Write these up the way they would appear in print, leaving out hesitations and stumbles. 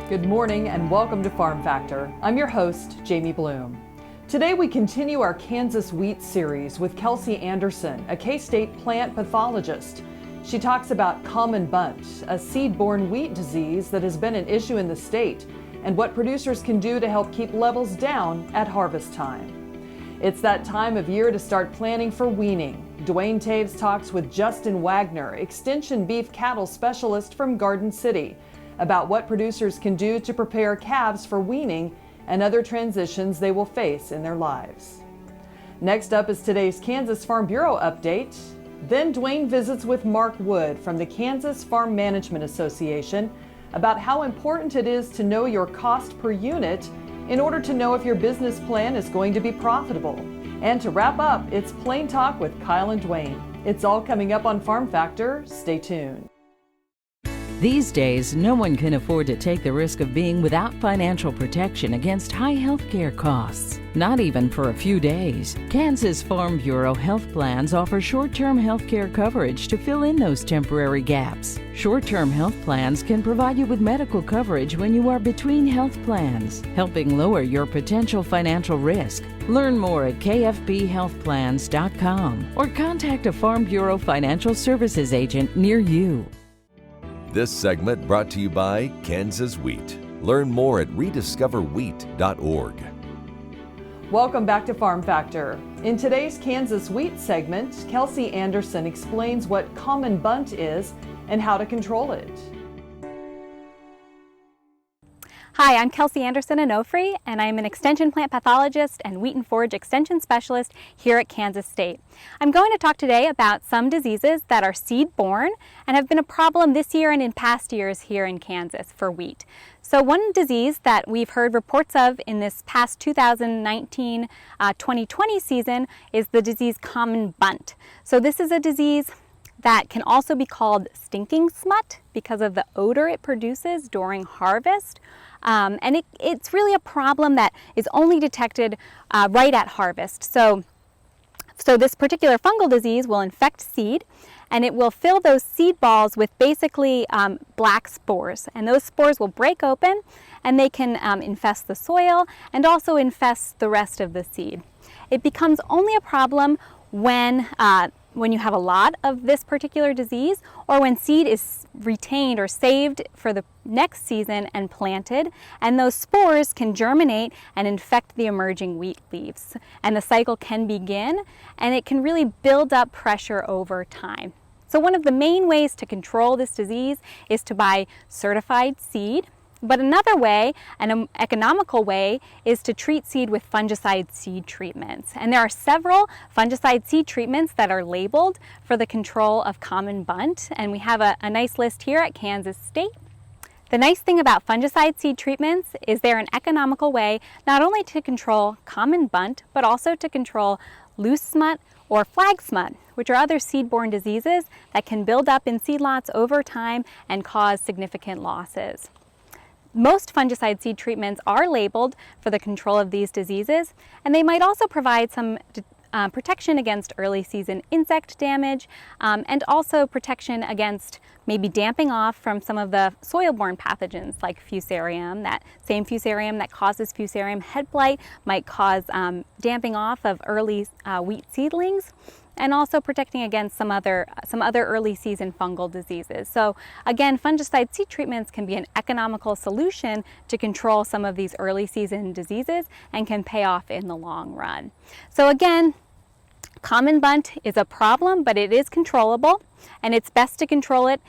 Good morning and welcome to Farm Factor. I'm your host, Jamie Bloom. Today we continue our Kansas wheat series with Kelsey Andersen, a K-State plant pathologist. She talks about common bunt, a seed-borne wheat disease that has been an issue in the state, and what producers can do to help keep levels down at harvest time. It's that time of year to start planning for weaning. Duane Toews talks with Justin Wagner, extension beef cattle specialist from Garden City, about what producers can do to prepare calves for weaning and other transitions they will face in their lives. Next up is today's Kansas Farm Bureau update. Then Duane visits with Mark Wood from the Kansas Farm Management Association about how important it is to know your cost per unit in order to know if your business plan is going to be profitable. And to wrap up, it's Plain Talk with Kyle and Duane. It's all coming up on Farm Factor. Stay tuned. These days, no one can afford to take the risk of being without financial protection against high health care costs, not even for a few days. Kansas Farm Bureau health plans offer short-term health care coverage to fill in those temporary gaps. Short-term health plans can provide you with medical coverage when you are between health plans, helping lower your potential financial risk. Learn more at kfbhealthplans.com or contact a Farm Bureau financial services agent near you. This segment brought to you by Kansas Wheat. Learn more at rediscoverwheat.org. Welcome back to Farm Factor. In today's Kansas Wheat segment, Kelsey Andersen explains what common bunt is and how to control it. Hi, I'm Kelsey Andersen in Ofri, and I'm an extension plant pathologist and wheat and forage extension specialist here at Kansas State. I'm going to talk today about some diseases that are seed-borne and have been a problem this year and in past years here in Kansas for wheat. So one disease that we've heard reports of in this past 2019-2020 season is the disease common bunt. So this is a disease that can also be called stinking smut because of the odor it produces during harvest. And it's really a problem that is only detected right at harvest. So this particular fungal disease will infect seed, and it will fill those seed balls with basically black spores. And those spores will break open, and they can infest the soil and also infest the rest of the seed. It becomes only a problem when you have a lot of this particular disease, or when seed is retained or saved for the next season and planted, and those spores can germinate and infect the emerging wheat leaves. And the cycle can begin, and it can really build up pressure over time. So one of the main ways to control this disease is to buy certified seed. But another way, an economical way, is to treat seed with fungicide seed treatments. And there are several fungicide seed treatments that are labeled for the control of common bunt, and we have a nice list here at Kansas State. The nice thing about fungicide seed treatments is they're an economical way not only to control common bunt, but also to control loose smut or flag smut, which are other seed-borne diseases that can build up in seed lots over time and cause significant losses. Most fungicide seed treatments are labeled for the control of these diseases, and they might also provide some protection against early season insect damage and also protection against maybe damping off from some of the soil-borne pathogens like fusarium. That same fusarium that causes fusarium head blight might cause damping off of early wheat seedlings, and also protecting against some other early season fungal diseases. So again, fungicide seed treatments can be an economical solution to control some of these early season diseases and can pay off in the long run. So again, common bunt is a problem, but it is controllable, and it's best to control it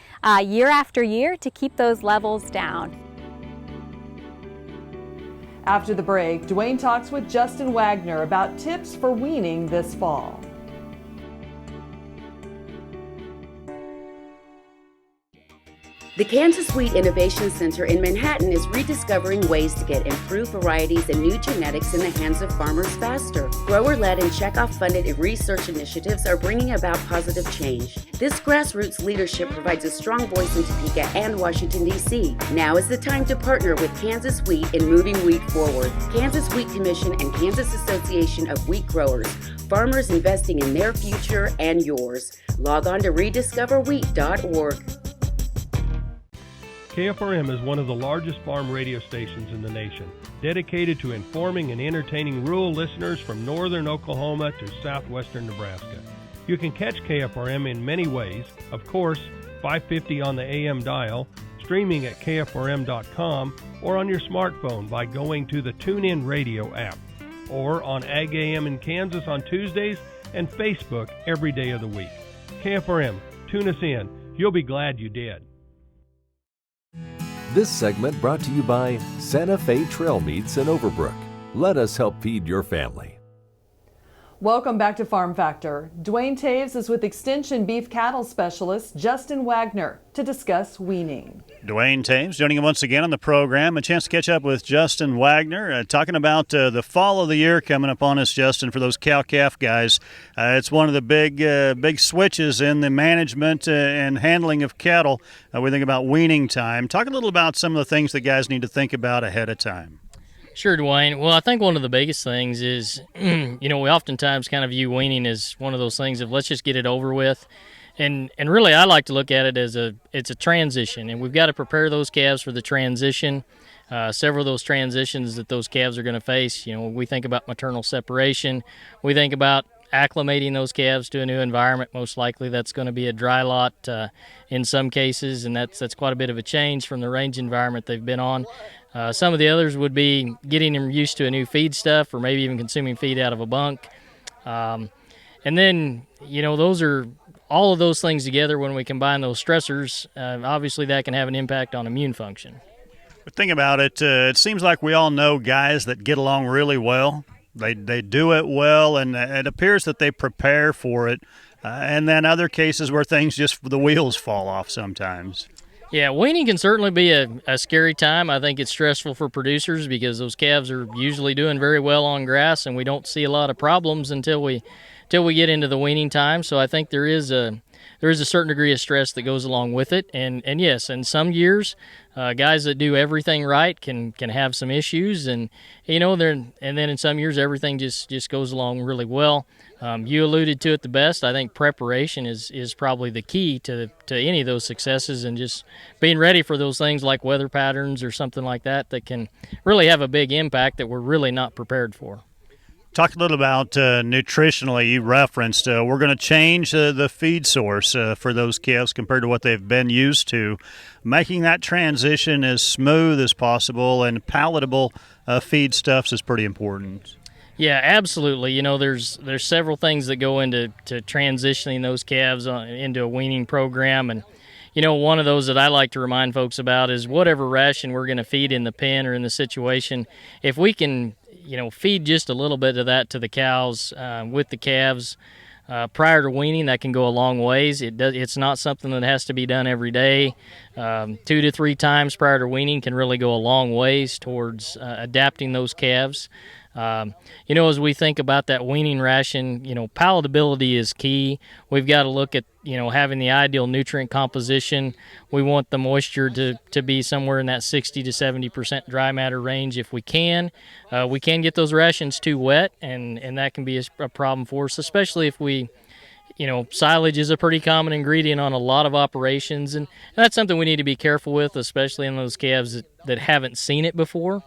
year after year to keep those levels down. After the break, Duane talks with Justin Wagner about tips for weaning this fall. The Kansas Wheat Innovation Center in Manhattan is rediscovering ways to get improved varieties and new genetics in the hands of farmers faster. Grower-led and checkoff-funded research initiatives are bringing about positive change. This grassroots leadership provides a strong voice in Topeka and Washington, D.C. Now is the time to partner with Kansas Wheat in moving wheat forward. Kansas Wheat Commission and Kansas Association of Wheat Growers. Farmers investing in their future and yours. Log on to rediscoverwheat.org. KFRM is one of the largest farm radio stations in the nation, dedicated to informing and entertaining rural listeners from northern Oklahoma to southwestern Nebraska. You can catch KFRM in many ways, of course, 550 on the AM dial, streaming at kfrm.com, or on your smartphone by going to the TuneIn Radio app, or on Ag AM in Kansas on Tuesdays and Facebook every day of the week. KFRM, tune us in. You'll be glad you did. This segment brought to you by Santa Fe Trail Meats in Overbrook. Let us help feed your family. Welcome back to Farm Factor. Duane Toews is with Extension Beef Cattle Specialist Justin Wagner to discuss weaning. Duane Toews joining him once again on the program. A chance to catch up with Justin Wagner, talking about the fall of the year coming upon us, Justin, for those cow-calf guys. It's one of the big switches in the management and handling of cattle. We think about weaning time. Talk a little about some of the things that guys need to think about ahead of time. Sure, Duane. Well, I think one of the biggest things is, we oftentimes kind of view weaning as one of those things of let's just get it over with. And really, I like to look at it as it's a transition, and we've got to prepare those calves for the transition. Several of those transitions that those calves are going to face, we think about maternal separation. We think about acclimating those calves to a new environment. Most likely that's going to be a dry lot in some cases, and that's quite a bit of a change from the range environment they've been on. Some of the others would be getting them used to a new feed stuff, or maybe even consuming feed out of a bunk. And then, those are all of those things together. When we combine those stressors, obviously that can have an impact on immune function. But think about it. It seems like we all know guys that get along really well. They do it well, and it appears that they prepare for it. And then other cases where things the wheels fall off sometimes. Yeah, weaning can certainly be a scary time. I think it's stressful for producers because those calves are usually doing very well on grass, and we don't see a lot of problems until we get into the weaning time. So I think there is a certain degree of stress that goes along with it. And yes, in some years, guys that do everything right can have some issues, and then in some years everything just goes along really well. You alluded to it the best. I think preparation is probably the key to any of those successes, and just being ready for those things like weather patterns or something like that can really have a big impact that we're really not prepared for. Talk a little about nutritionally. You referenced we're going to change the feed source for those calves compared to what they've been used to, making that transition as smooth as possible and palatable feedstuffs is pretty important. Yeah, absolutely. There's several things that go into transitioning those calves into a weaning program, and one of those that I like to remind folks about is whatever ration we're going to feed in the pen or in the situation, if we can feed just a little bit of that to the cows with the calves prior to weaning, that can go a long ways. It's not something that has to be done every day. 2 to 3 times prior to weaning can really go a long ways towards adapting those calves. As we think about that weaning ration, palatability is key. We've got to look at, having the ideal nutrient composition. We want the moisture to be somewhere in that 60 to 70% dry matter range if we can. We can get those rations too wet, and that can be a problem for us, especially if we, silage is a pretty common ingredient on a lot of operations, and that's something we need to be careful with, especially in those calves that haven't seen it before.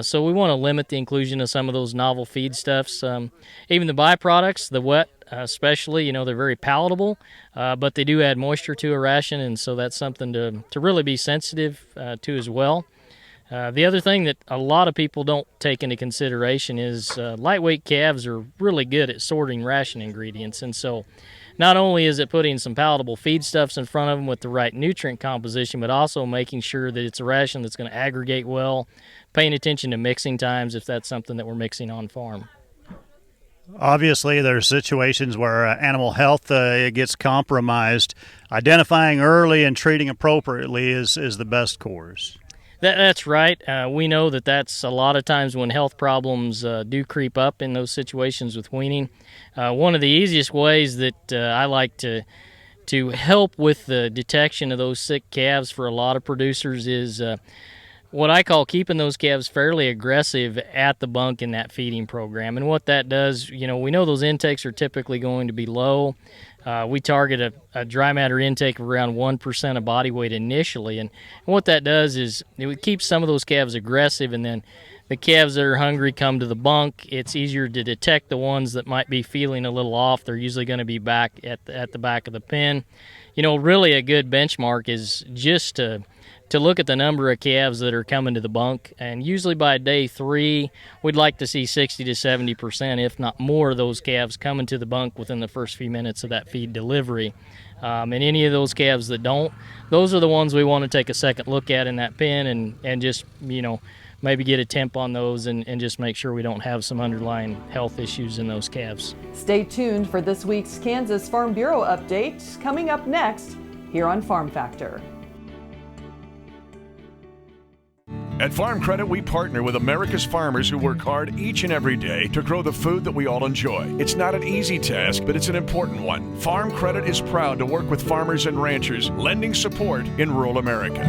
So we want to limit the inclusion of some of those novel feedstuffs. Even the byproducts, the wet especially, they're very palatable, but they do add moisture to a ration, and so that's something to really be sensitive to as well. The other thing that a lot of people don't take into consideration is lightweight calves are really good at sorting ration ingredients, and so not only is it putting some palatable feedstuffs in front of them with the right nutrient composition, but also making sure that it's a ration that's going to aggregate well, paying attention to mixing times if that's something that we're mixing on farm. Obviously, there are situations where animal health gets compromised. Identifying early and treating appropriately is the best course. That's right. We know that's a lot of times when health problems do creep up in those situations with weaning. One of the easiest ways that I like to help with the detection of those sick calves for a lot of producers is what I call keeping those calves fairly aggressive at the bunk in that feeding program. And what that does, we know those intakes are typically going to be low. We target a dry matter intake of around 1% of body weight initially, and what that does is it keeps some of those calves aggressive, and then the calves that are hungry come to the bunk. It's easier to detect the ones that might be feeling a little off. They're usually going to be back at the back of the pen. Really a good benchmark is just to look at the number of calves that are coming to the bunk, and usually by day 3, we'd like to see 60 to 70%, if not more, of those calves coming to the bunk within the first few minutes of that feed delivery. And any of those calves that don't, those are the ones we want to take a second look at in that pen and just, maybe get a temp on those and just make sure we don't have some underlying health issues in those calves. Stay tuned for this week's Kansas Farm Bureau update coming up next here on Farm Factor. At Farm Credit, we partner with America's farmers who work hard each and every day to grow the food that we all enjoy. It's not an easy task, but it's an important one. Farm Credit is proud to work with farmers and ranchers, lending support in rural America.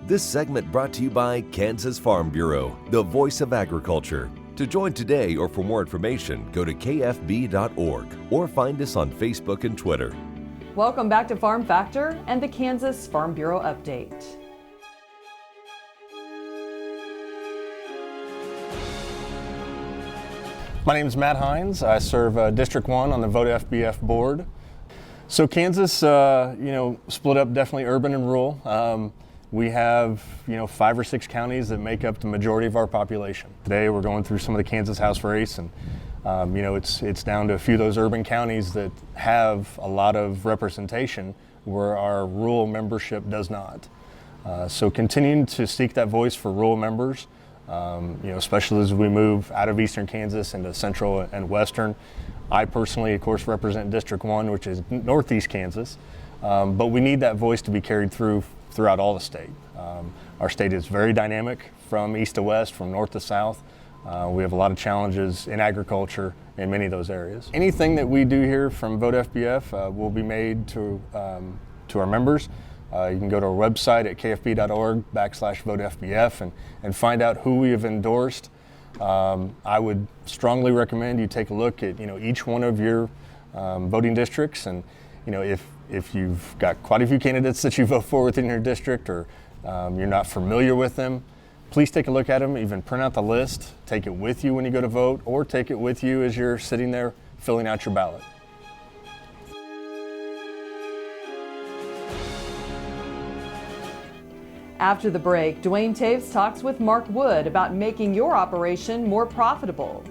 This segment brought to you by Kansas Farm Bureau, the voice of agriculture. To join today or for more information, go to kfb.org or find us on Facebook and Twitter. Welcome back to Farm Factor and the Kansas Farm Bureau update. My name is Matt Hines. I serve District 1 on the Vote FBF board. So Kansas, split up definitely urban and rural. We have, 5 or 6 counties that make up the majority of our population. Today we're going through some of the Kansas House race, and it's down to a few of those urban counties that have a lot of representation where our rural membership does not. So continuing to seek that voice for rural members, especially as we move out of eastern Kansas into central and western. I personally, of course, represent District 1, which is northeast Kansas, but we need that voice to be carried throughout all the state. Our state is very dynamic from east to west, from north to south. We have a lot of challenges in agriculture in many of those areas. Anything that we do here from Vote FBF will be made to our members. You can go to our website at kfb.org/votefbf and find out who we have endorsed. I would strongly recommend you take a look at each one of your voting districts, and if you've got quite a few candidates that you vote for within your district, or you're not familiar with them, please take a look at them. Even print out the list, take it with you when you go to vote, or take it with you as you're sitting there filling out your ballot. After the break, Duane Toews talks with Mark Wood about making your operation more profitable.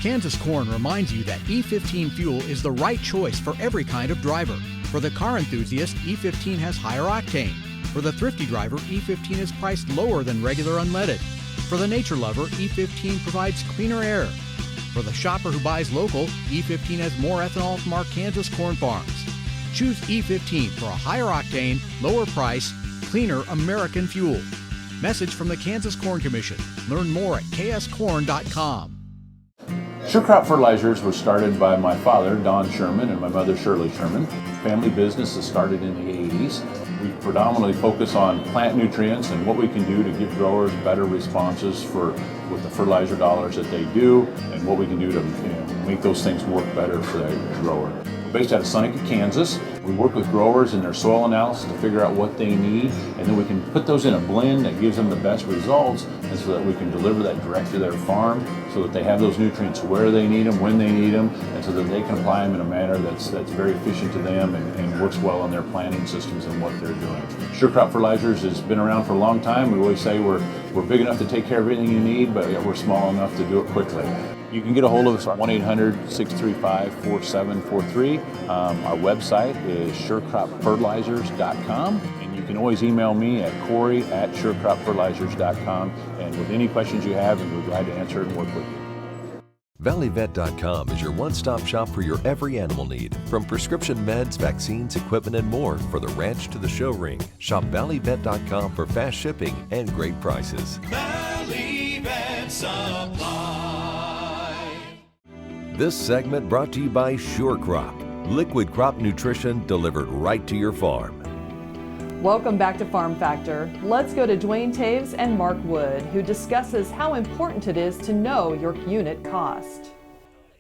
Kansas Corn reminds you that E15 fuel is the right choice for every kind of driver. For the car enthusiast, E15 has higher octane. For the thrifty driver, E15 is priced lower than regular unleaded. For the nature lover, E15 provides cleaner air. For the shopper who buys local, E15 has more ethanol from our Kansas corn farms. Choose E15 for a higher octane, lower price, cleaner American fuel. Message from the Kansas Corn Commission. Learn more at kscorn.com. Sure Crop Fertilizers was started by my father, Don Sherman, and my mother, Shirley Sherman. Family business that started in the 80s. We predominantly focus on plant nutrients and what we can do to give growers better responses with the fertilizer dollars that they do, and what we can do to make those things work better for that grower. We're based out of Seneca, Kansas. We work with growers in their soil analysis to figure out what they need, and then we can put those in a blend that gives them the best results, and so that we can deliver that direct to their farm so that they have those nutrients where they need them, when they need them, and so that they can apply them in a manner that's very efficient to them and works well on their planting systems and what they're doing. Sure Crop Fertilizers has been around for a long time. We always say we're big enough to take care of everything you need, but we're small enough to do it quickly. You can get a hold of us at 1-800-635-4743. Our website is surecropfertilizers.com, and you can always email me at corey@surecropfertilizers.com, and with any questions you have, and we're glad to answer and work with you. ValleyVet.com is your one-stop shop for your every animal need. From prescription meds, vaccines, equipment, and more for the ranch to the show ring. Shop ValleyVet.com for fast shipping and great prices. Valley Vet Supply. This segment brought to you by Sure Crop. Liquid crop nutrition delivered right to your farm. Welcome back to Farm Factor. Let's go to Duane Toews and Mark Wood, who discusses how important it is to know your unit cost.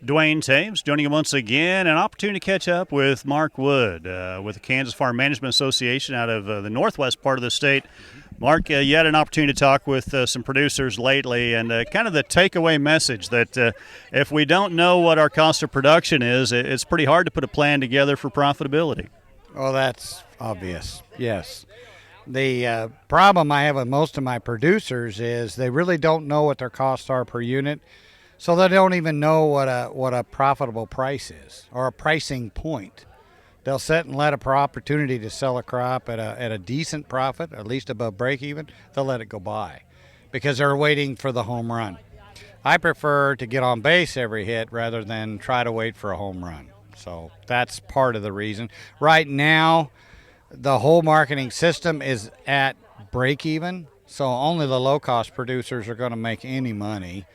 Duane Toews joining him once again. An opportunity to catch up with Mark Wood with the Kansas Farm Management Association out of the northwest part of the state. Mark, you had an opportunity to talk with some producers lately, and kind of the takeaway message that if we don't know what our cost of production is, it's pretty hard to put a plan together for profitability. Well, that's obvious, yes. The problem I have with most of my producers is they really don't know what their costs are per unit, so they don't even know what a profitable price is or a pricing point. They'll sit and let a opportunity to sell a crop at a decent profit, at least above break even. They'll let it go by because they're waiting for the home run. I prefer to get on base every hit rather than try to wait for a home run. So that's part of the reason. Right now, the whole marketing system is at break even, so only the low-cost producers are going to make any money.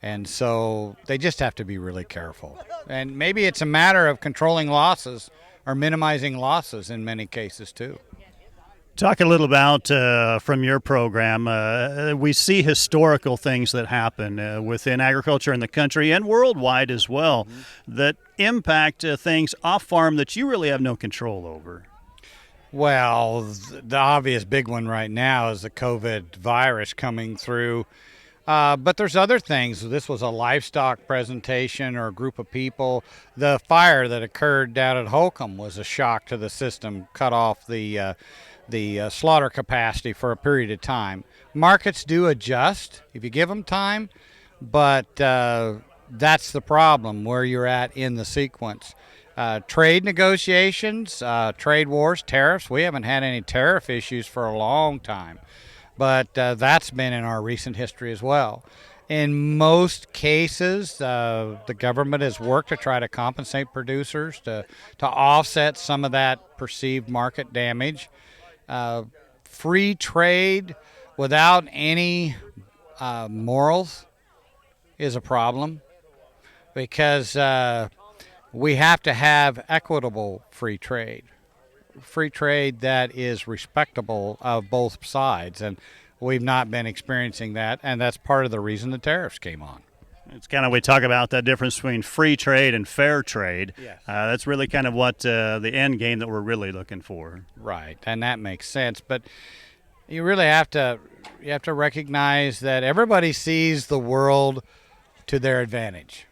And so they just have to be really careful. And maybe it's a matter of controlling losses or minimizing losses in many cases too. Talk a little about, from your program, we see historical things that happen within agriculture in the country and worldwide as well that impact things off-farm that you really have no control over. Well, the obvious big one right now is the COVID virus coming through. But there's other things. This was a livestock presentation or a group of people. The fire that occurred down at Holcomb was a shock to the system, cut off the slaughter capacity for a period of time. Markets do adjust if you give them time, but that's the problem where you're at in the sequence. Trade negotiations, trade wars, tariffs. We haven't had any tariff issues for a long time. But that's been in our recent history as well. In most cases, the government has worked to try to compensate producers to offset some of that perceived market damage. Free trade without any morals is a problem because we have to have equitable free trade that is respectable of both sides, and we've not been experiencing that, and that's part of the reason the tariffs came on. It's kind of, we talk about that difference between free trade and fair trade. Yes. That's really kind of what the end game that we're really looking for. Right, and that makes sense, but you really have to recognize that everybody sees the world to their advantage.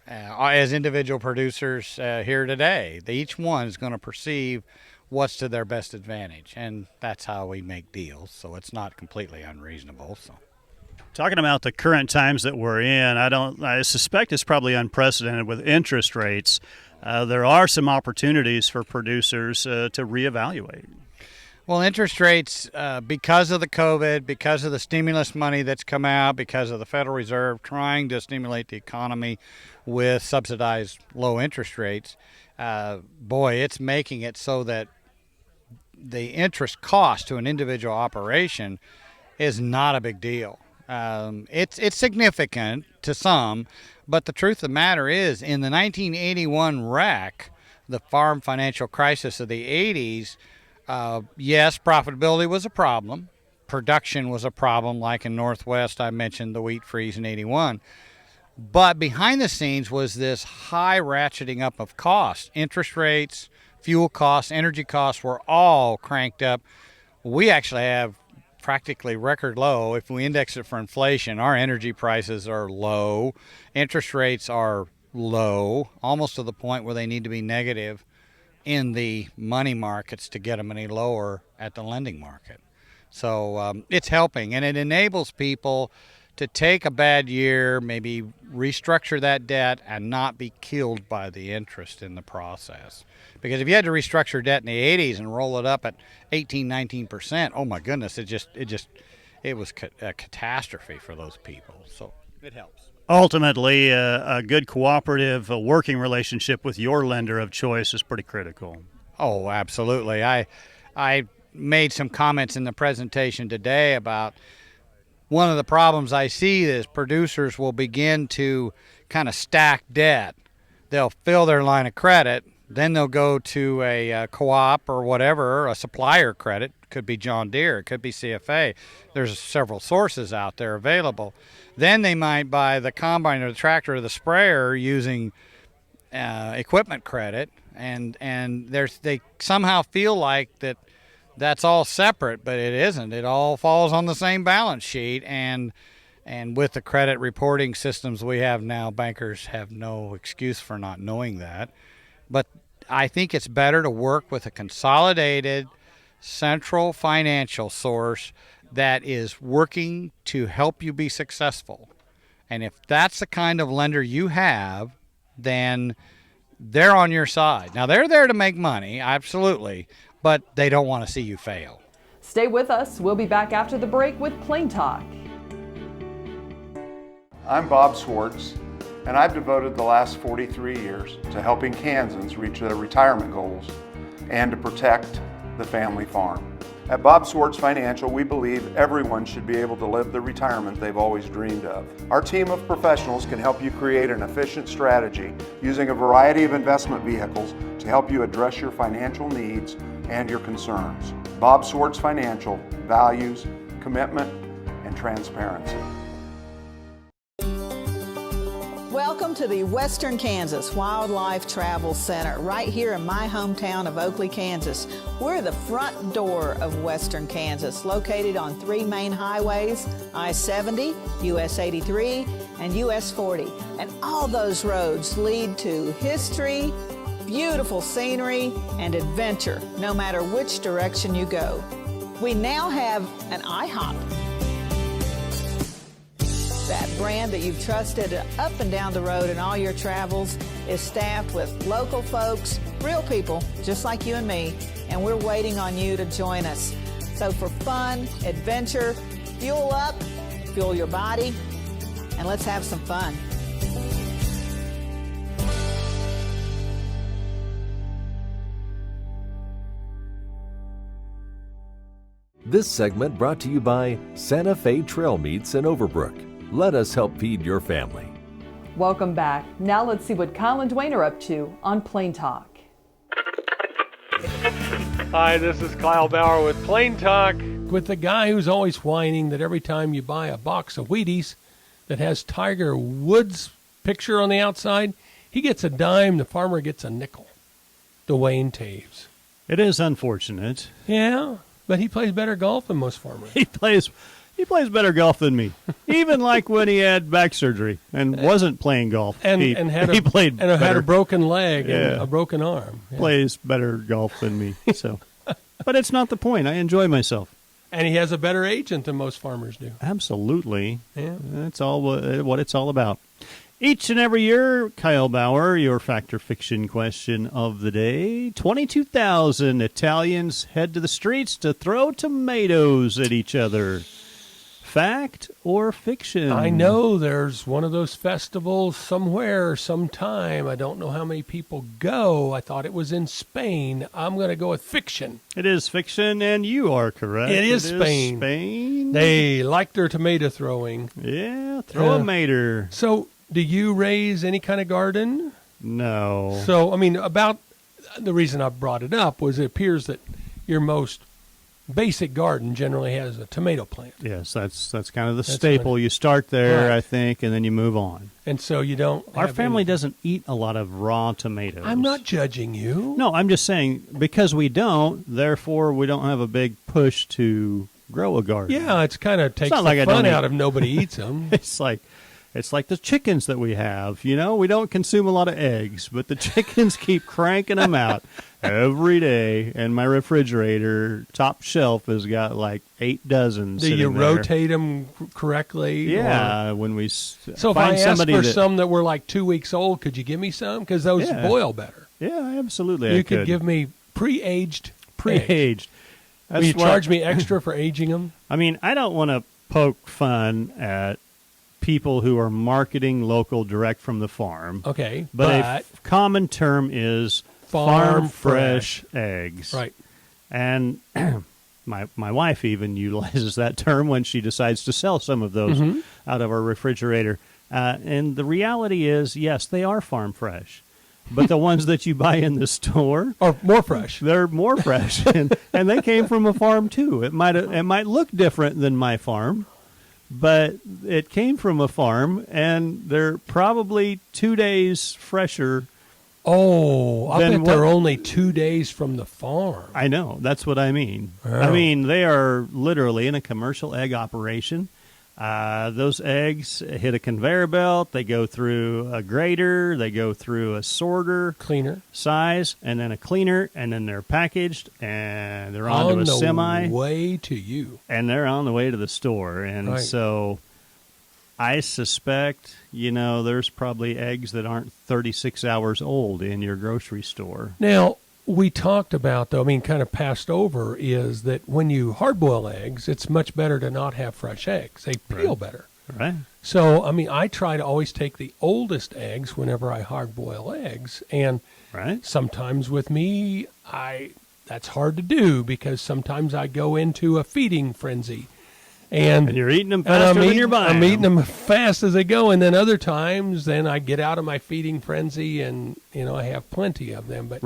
As individual producers here today, each one is going to perceive what's to their best advantage, and that's how we make deals, so it's not completely unreasonable. So, talking about the current times that we're in, I suspect it's probably unprecedented with interest rates. There are some opportunities for producers to reevaluate. Well, interest rates, because of the COVID, because of the stimulus money that's come out, because of the Federal Reserve trying to stimulate the economy with subsidized low interest rates, it's making it so that the interest cost to an individual operation is not a big deal. It's significant to some, but the truth of the matter is, in the 1981 wreck, the farm financial crisis of the 80s, yes, profitability was a problem. Production was a problem, like in Northwest, I mentioned the wheat freeze in 81. But behind the scenes was this high ratcheting up of costs. Interest rates, fuel costs, energy costs were all cranked up. We actually have practically record low. If we index it for inflation, our energy prices are low. Interest rates are low, almost to the point where they need to be negative in the money markets to get them any lower at the lending market. So it's helping, and it enables people to take a bad year, maybe restructure that debt, and not be killed by the interest in the process. Because if you had to restructure debt in the 80s and roll it up at 18, 19%, oh my goodness, it was a catastrophe for those people. So it helps. Ultimately, a good cooperative working relationship with your lender of choice is pretty critical. Oh, absolutely. I made some comments in the presentation today about one of the problems I see is producers will begin to kind of stack debt. They'll fill their line of credit, then they'll go to a co-op or whatever, a supplier credit, could be John Deere, it could be CFA. There's several sources out there available. Then they might buy the combine or the tractor or the sprayer using equipment credit, and they somehow feel like that's all separate, but it isn't. It all falls on the same balance sheet, and with the credit reporting systems we have now, bankers have no excuse for not knowing that. But I think it's better to work with a consolidated central financial source that is working to help you be successful. And if that's the kind of lender you have, then they're on your side. Now, they're there to make money, absolutely, but they don't want to see you fail. Stay with us. We'll be back after the break with Plain Talk. I'm Bob Swartz, and I've devoted the last 43 years to helping Kansans reach their retirement goals and to protect the family farm. At Bob Swartz Financial, we believe everyone should be able to live the retirement they've always dreamed of. Our team of professionals can help you create an efficient strategy using a variety of investment vehicles to help you address your financial needs and your concerns. Bob Swartz Financial values commitment and transparency. Welcome to the Western Kansas Wildlife Travel Center, right here in my hometown of Oakley, Kansas. We're the front door of Western Kansas, located on 3 main highways, I-70, US 83, and US 40. And all those roads lead to history, beautiful scenery, and adventure, no matter which direction you go. We now have an IHOP. That brand that you've trusted up and down the road in all your travels is staffed with local folks, real people, just like you and me, and we're waiting on you to join us. So for fun, adventure, fuel up, fuel your body, and let's have some fun. This segment brought to you by Santa Fe Trail Meats in Overbrook. Let us help feed your family. Welcome back. Now let's see what Kyle and Duane are up to on Plain Talk. Hi, this is Kyle Bauer with Plain Talk. With the guy who's always whining that every time you buy a box of Wheaties that has Tiger Woods' picture on the outside, he gets a dime, the farmer gets a nickel. Duane Toews. It is unfortunate. Yeah, but he plays better golf than most farmers. He plays better golf than me. Even like when he had back surgery and wasn't playing golf. And had a broken leg and a broken arm. Yeah. Plays better golf than me. So, but it's not the point. I enjoy myself. And he has a better agent than most farmers do. Absolutely. Yeah. That's all what it's all about. Each and every year, Kyle Bauer, your fact or fiction question of the day. 22,000 Italians head to the streets to throw tomatoes at each other. Fact or fiction? I know there's one of those festivals somewhere, sometime. I don't know how many people go. I thought it was in Spain. I'm going to go with fiction. It is fiction, and you are correct. It is Spain. They like their tomato throwing. Yeah, throw a mater. So, do you raise any kind of garden? No. So, I mean, about the reason I brought it up was it appears that your most basic garden generally has a tomato plant. Yes, that's kind of the staple. You start there, right, I think, and then you move on. And so you don't. Our family doesn't eat a lot of raw tomatoes. I'm not judging you. No, I'm just saying because we don't, therefore we don't have a big push to grow a garden. Yeah, it's kind of takes the fun out if nobody eats them. It's like the chickens that we have. You know, we don't consume a lot of eggs, but the chickens keep cranking them out every day. And my refrigerator top shelf has got like 8 dozen. Do you rotate them correctly? Yeah, when we so if I asked for some that were like 2 weeks old, could you give me some? Because those boil better. Yeah, absolutely. You could give me pre-aged. Will you charge me extra for aging them? I mean, I don't want to poke fun at people who are marketing local direct from the farm. Okay. But a common term is farm fresh eggs. Right. And my wife even utilizes that term when she decides to sell some of those out of our refrigerator. And the reality is, yes, they are farm fresh. But the ones that you buy in the store are more fresh. They're more fresh, and they came from a farm too. It might look different than my farm, but it came from a farm, and they're probably 2 days fresher. Oh, I bet they're only 2 days from the farm. I know. That's what I mean. Oh. I mean, they are literally in a commercial egg operation. Those eggs hit a conveyor belt. They go through a grater. They go through a sorter. Cleaner. Size, and then a cleaner, and then they're packaged, and they're onto a semi. On the way to you. And they're on the way to the store. And so I suspect, there's probably eggs that aren't 36 hours old in your grocery store. Now, we talked about, though, kind of passed over, is that when you hard-boil eggs, it's much better to not have fresh eggs. They peel better. Right. So, I try to always take the oldest eggs whenever I hard-boil eggs. And sometimes with me, that's hard to do because sometimes I go into a feeding frenzy. And you're eating them faster than you're buying I'm eating them fast as they go. And then other times, then I get out of my feeding frenzy and, I have plenty of them. But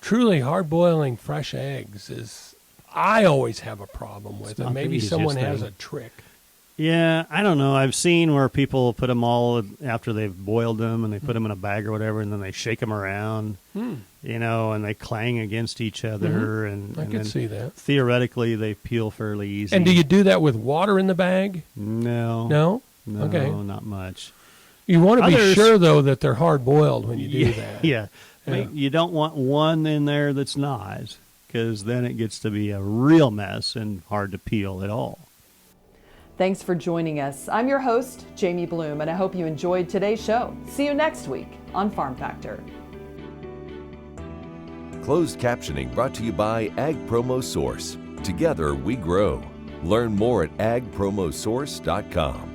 truly hard-boiling fresh eggs I always have a problem with. And maybe someone has a trick. Yeah, I don't know. I've seen where people put them all after they've boiled them, and they put them in a bag or whatever, and then they shake them around, and they clang against each other. And I can see that. Theoretically, they peel fairly easy. And do you do that with water in the bag? No. No? No, okay. Not much. You want to be sure, though, that they're hard-boiled when you do that. Yeah. You don't want one in there that's not, because then it gets to be a real mess and hard to peel at all. Thanks for joining us. I'm your host, Jamie Bloom, and I hope you enjoyed today's show. See you next week on Farm Factor. Closed captioning brought to you by Ag Promo Source. Together we grow. Learn more at agpromosource.com.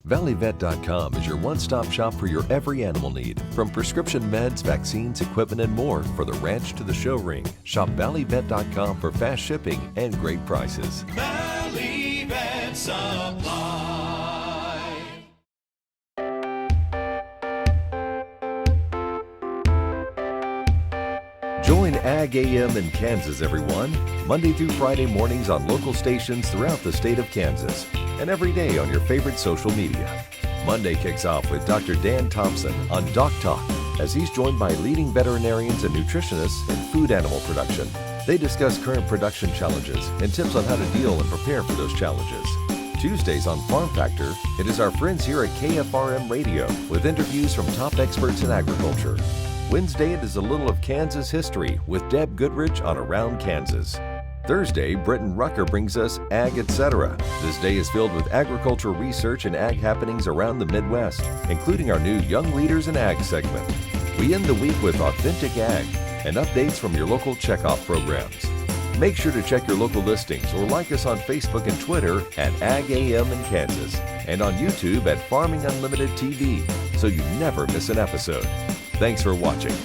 ValleyVet.com is your one-stop shop for your every animal need. From prescription meds, vaccines, equipment, and more for the ranch to the show ring. Shop ValleyVet.com for fast shipping and great prices. Valley Vet Supply. Join Ag AM in Kansas, everyone. Monday through Friday mornings on local stations throughout the state of Kansas. And every day on your favorite social media. Monday kicks off with Dr. Dan Thompson on Doc Talk, as he's joined by leading veterinarians and nutritionists in food animal production. They discuss current production challenges and tips on how to deal and prepare for those challenges. Tuesdays on Farm Factor, it is our friends here at KFRM Radio with interviews from top experts in agriculture. Wednesday, it is a little of Kansas history with Deb Goodrich on Around Kansas. Thursday, Britton Rucker brings us Ag Etc. This day is filled with agricultural research and ag happenings around the Midwest, including our new Young Leaders in Ag segment. We end the week with Authentic Ag and updates from your local checkoff programs. Make sure to check your local listings or like us on Facebook and Twitter at Ag AM in Kansas and on YouTube at Farming Unlimited TV so you never miss an episode. Thanks for watching.